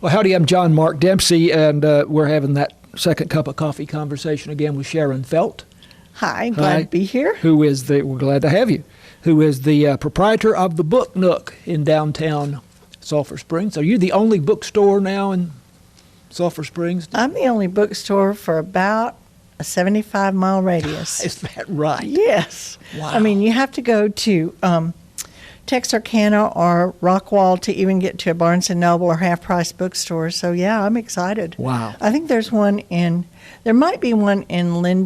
Well, howdy, I'm John Mark Dempsey, and we're having that second cup of coffee conversation again with Sharon Feldt. Hi, glad to be here. We're glad to have you, who is the proprietor of the Book Nook in downtown Sulphur Springs. Are you the only bookstore now in Sulphur Springs? I'm the only bookstore for about a 75-mile radius. Is that right? Yes. Wow. I mean, you have to go to Texarkana or Rockwall to even get to a Barnes & Noble or half-price bookstore. So, yeah, I'm excited. Wow. I think there might be one in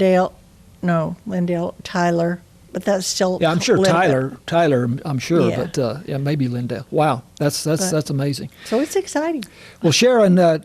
Tyler, but that's still. Yeah, I'm sure Lindale. Tyler, I'm sure, Yeah. but maybe Lindale. Wow, that's amazing. So it's exciting. Well, Sharon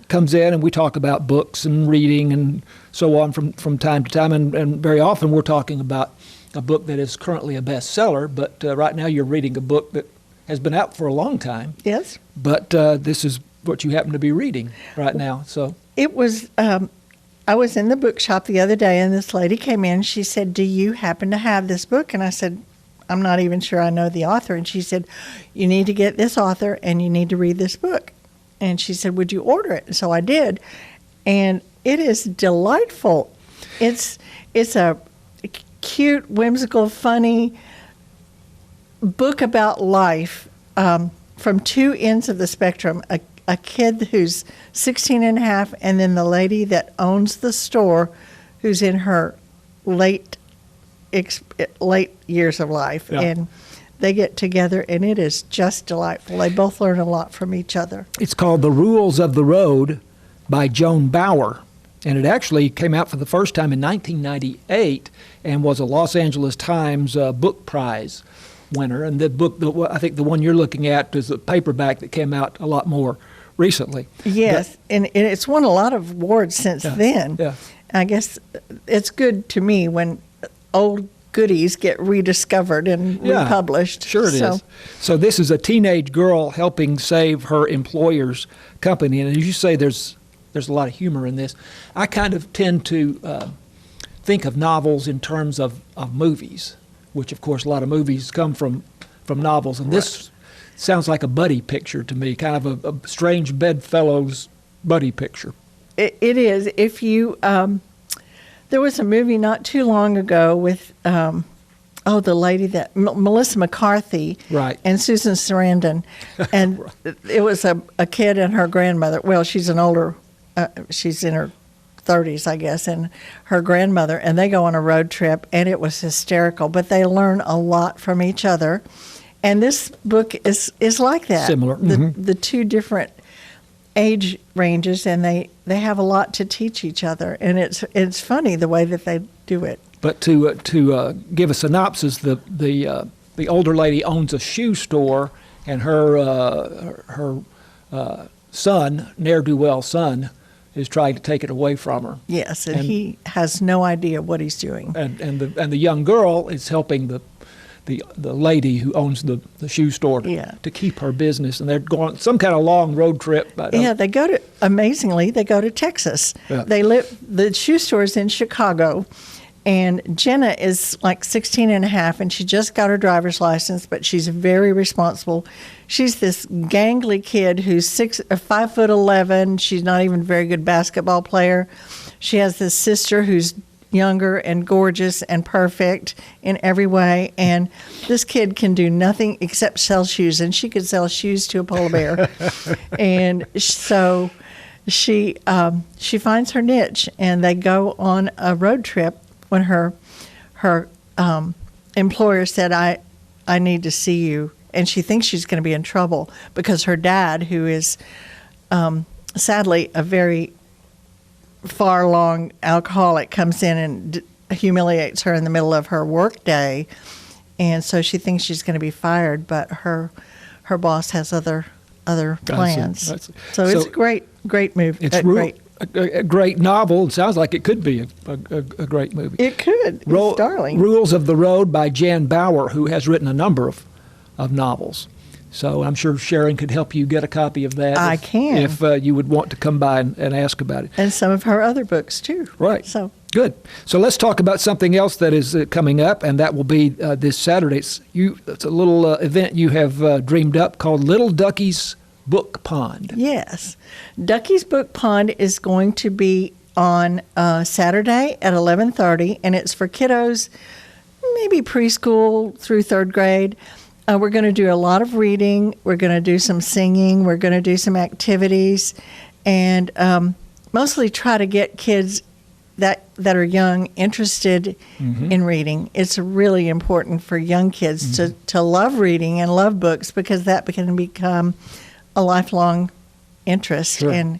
comes in and we talk about books and reading and so on from time to time, and very often we're talking about a book that is currently a bestseller, but right now you're reading a book that has been out for a long time. Yes. But this is what you happen to be reading right now. So it was. I was in the bookshop the other day, and this lady came in. She said, "Do you happen to have this book?" And I said, "I'm not even sure I know the author." And she said, "You need to get this author, and you need to read this book." And she said, "Would you order it?" And so I did, and it is delightful. It's a cute, whimsical, funny book about life from two ends of the spectrum. A kid who's 16 and a half, and then the lady that owns the store who's in her late years of life. Yeah. And they get together, and it is just delightful. They both learn a lot from each other. it's called The Rules of the Road by Joan Bauer. And it actually came out for the first time in 1998 and was a Los Angeles Times Book Prize winner. And the book, I think the one you're looking at, is a paperback that came out a lot more recently. Yes, and it's won a lot of awards since then. Yeah. I guess it's good to me when old goodies get rediscovered and republished. Sure it is. So this is a teenage girl helping save her employer's company. And as you say, there's a lot of humor in this. I kind of tend to think of novels in terms of movies, which, of course, a lot of movies come from novels. And this sounds like a buddy picture to me, kind of a strange bedfellows buddy picture. It is. If you, there was a movie not too long ago with, the lady that, Melissa McCarthy and Susan Sarandon. And it was a kid and her grandmother. Well, she's an older, she's in her 30s, I guess, and her grandmother, and they go on a road trip, and it was hysterical. But they learn a lot from each other. And this book is like that. Similar. The two different age ranges, and they have a lot to teach each other. And it's funny the way that they do it. But to give a synopsis, the older lady owns a shoe store, and her son, ne'er-do-well son, is trying to take it away from her. Yes, and he has no idea what he's doing. And the young girl is helping the lady who owns the shoe store to keep her business, and they're going some kind of long road trip. They go to Texas. Yeah. The shoe store is in Chicago, and Jenna is like 16 and a half, and she just got her driver's license, but she's very responsible. She's this gangly kid who's 5'11". She's not even a very good basketball player. She has this sister who's younger and gorgeous and perfect in every way, and this kid can do nothing except sell shoes, and she could sell shoes to a polar bear. And so she finds her niche, and they go on a road trip when her employer said, I need to see you, and she thinks she's going to be in trouble because her dad, who is sadly a very far-long alcoholic, comes in and humiliates her in the middle of her work day, and so she thinks she's going to be fired, but her boss has other plans. So it's a great movie. It's a great novel. It sounds like it could be a great movie. It could. It's darling. Rules of the Road by Joan Bauer, who has written a number of novels. So I'm sure Sharon could help you get a copy of that. I can. If you would want to come by and ask about it. And some of her other books, too. Right. So good. So let's talk about something else that is coming up, and that will be this Saturday. It's a little event you have dreamed up called Little Ducky's Book Pond. Yes. Ducky's Book Pond is going to be on Saturday at 11:30, and it's for kiddos, maybe preschool through third grade. We're going to do a lot of reading. We're going to do some singing. We're going to do some activities, and mostly try to get kids that are young interested in reading. It's really important for young kids to love reading and love books, because that can become a lifelong interest. Sure. And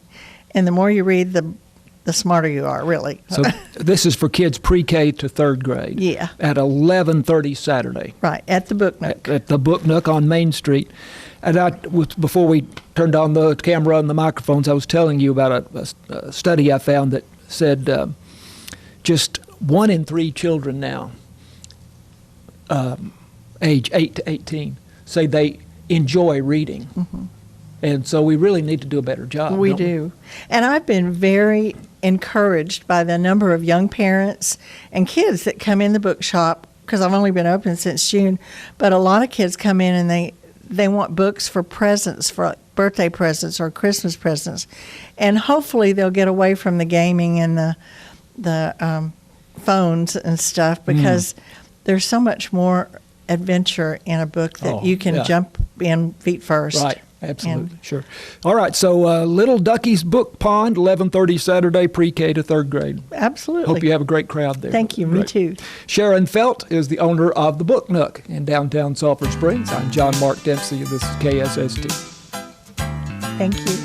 the more you read, the smarter you are, really. So this is for kids pre-K to third grade. Yeah. At 11:30 Saturday. Right, at the Book Nook. At the Book Nook on Main Street. And before we turned on the camera and the microphones, I was telling you about a study I found that said just 1 in 3 children now, age 8 to 18, say they enjoy reading. And so we really need to do a better job. We do. And I've been very encouraged by the number of young parents and kids that come in the bookshop, because I've only been open since June, but a lot of kids come in and they want books for presents, for birthday presents or Christmas presents. And hopefully they'll get away from the gaming and the phones and stuff, because there's so much more adventure in a book that you can jump in feet first. Right. Absolutely, sure. All right, so Little Ducky's Book Pond, 11:30 Saturday, pre-K to third grade. Absolutely. Hope you have a great crowd there. Thank you, me too. Sharon Feldt is the owner of the Book Nook in downtown Sulphur Springs. I'm John Mark Dempsey, and this is KSST. Thank you.